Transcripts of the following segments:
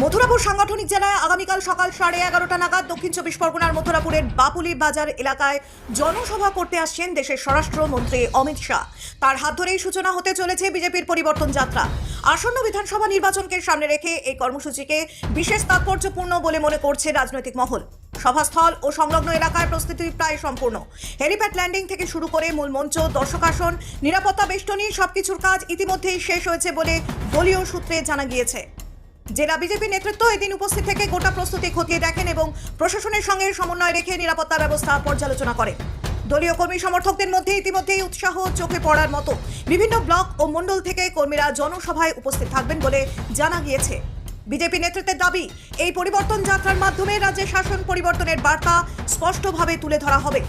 মথুরাপুর সাংগঠনিক জেলায় আগামীকাল সকাল 11:30 নাগাদ দক্ষিণ 24 পরগনার মথুরাপুরের বাপুলি বাজার এলাকায় জনসভা করতে আসছেন দেশের স্বরাষ্ট্রমন্ত্রী অমিত শাহ। তার হাত ধরেই সূচনা হতে চলেছে বিজেপির পরিবর্তন যাত্রা। আসন্ন বিধানসভা নির্বাচনকে সামনে রেখে এই কর্মসূচিকে বিশেষ তাৎপর্যপূর্ণ বলে মনে করছে রাজনৈতিক মহল। সভাস্থল ও সংলগ্ন এলাকায় প্রস্তুতি প্রায় সম্পূর্ণ। হেলিপ্যাড ল্যান্ডিং থেকে শুরু করে মূল মঞ্চ, দর্শক আসন, নিরাপত্তা বেষ্টনী সবকিছুর কাজ ইতিমধ্যেই শেষ হয়েছে বলে দলীয় সূত্রে জানা গিয়েছে। জেলা বিজেপি নেতৃত্ব এদিন উপস্থিত থেকে গোটা প্রস্তুতি খতিয়ে দেখেন এবং প্রশাসনের সঙ্গে সমন্বয় রেখে নিরাপত্তা ব্যবস্থা পর্যালোচনা করেন। দলীয় কর্মী সমর্থকদের মধ্যে ইতিমধ্যেই উৎসাহ চোখে পড়ার মতো। বিভিন্ন ব্লক ও মণ্ডল থেকে কর্মীরা জনসভায় উপস্থিত থাকবেন বলে জানা গিয়েছে। বিজেপি নেতৃত্বের দাবি, এই পরিবর্তন যাত্রার মাধ্যমে রাজ্যে শাসন পরিবর্তনের বার্তা স্পষ্টভাবে তুলে ধরা হবে।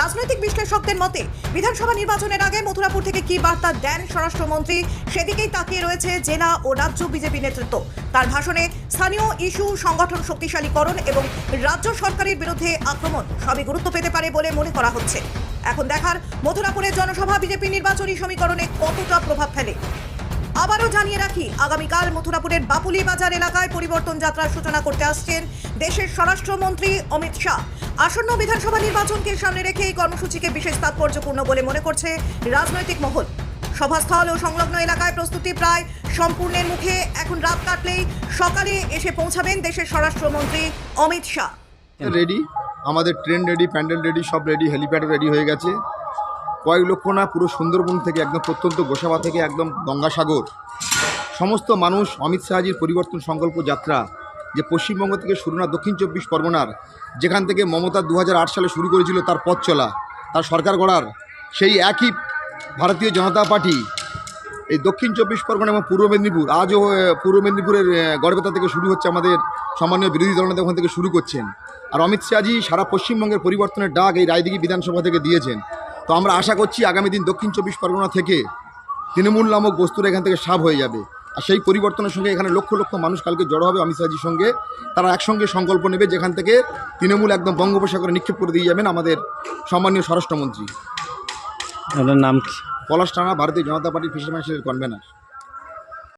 রাজনৈতিক বিশ্লেষকদের মতে বিধানসভা নির্বাচনের আগে মথুরাপুর থেকে কি বার্তা দেন স্বরাষ্ট্রমন্ত্রী, সেদিকেই তাকিয়ে রয়েছে জেলা ও রাজ্য বিজেপি নেতৃত্ব। তার ভাষণে স্থানীয় ইস্যু, সংগঠন শক্তিশালীকরণ এবং রাজ্য সরকারের বিরুদ্ধে আক্রমণ সবই গুরুত্ব পেতে পারে বলে মনে করা হচ্ছে। এখন দেখার মথুরাপুরের জনসভা বিজেপি নির্বাচনী সমীকরণে কতটা প্রভাব ফেলে। আবারও জানিয়ে রাখি, আগামীকাল মথুরাপুরের বাপুলি বাজার এলাকায় পরিবর্তন যাত্রার সূচনা করতে আসছেন দেশের স্বরাষ্ট্রমন্ত্রী অমিত শাহ। আসন্ন বিধানসভা নির্বাচনকে সামনে রেখে এই কর্মসূচিকে বিশেষ তাৎপর্যপূর্ণ বলে মনে করছে রাজনৈতিক মহল। সভাস্থল ও সংলগ্ন এলাকায় প্রস্তুতি প্রায় সম্পূর্ণের মুখে। এখন রাত কাটলেই সকালে এসে পৌঁছাবেন দেশের স্বরাষ্ট্রমন্ত্রী অমিত শাহ। রেডি, আমাদের ট্রেন রেডি, প্যান্ডেল রেডি, সব রেডি, হেলিপ্যাডও রেডি হয়ে গেছে। কয়েক লক্ষ না, পুরো সুন্দরবন থেকে একদম প্রত্যন্ত গোসাবা থেকে একদম গঙ্গাসাগর সমস্ত মানুষ অমিত শাহজির পরিবর্তন সংকল্প যাত্রা, যে পশ্চিমবঙ্গ থেকে শুরু না, দক্ষিণ 24 পরগনার যেখান থেকে মমতা 2008 সালে শুরু করেছিল তার পথ চলা, তার সরকার গড়ার, সেই একই ভারতীয় জনতা পার্টি এই দক্ষিণ 24 পরগনা এবং পূর্ব মেদিনীপুর, আজও পূর্ব মেদিনীপুরের গড়বেতা থেকে শুরু হচ্ছে, আমাদের সম্মানীয় বিরোধী দলনেতা ওখান থেকে শুরু করছেন। আর অমিত শাহজি সারা পশ্চিমবঙ্গের পরিবর্তনের ডাক এই রায়দিঘি বিধানসভা থেকে দিয়েছেন। তো আমরা আশা করছি আগামী দিন দক্ষিণ 24 পরগনা থেকে তৃণমূল নামক বস্তুরা এখান থেকে সাফ হয়ে যাবে। আর সেই পরিবর্তনের সঙ্গে এখানে লক্ষ লক্ষ মানুষ কালকে জড়ো হবে অমিত শাহজির সঙ্গে। তারা একসঙ্গে সংকল্প নেবে যেখান থেকে তৃণমূল একদম বঙ্গোপসাগরে নিক্ষেপ করে দিয়ে যাবেন আমাদের সম্মানীয় স্বরাষ্ট্রমন্ত্রী। আপনার নাম কি? পলাশ টানা, ভারতীয় জনতা পার্টির ফিশারম্যান সেলের কনভেনার।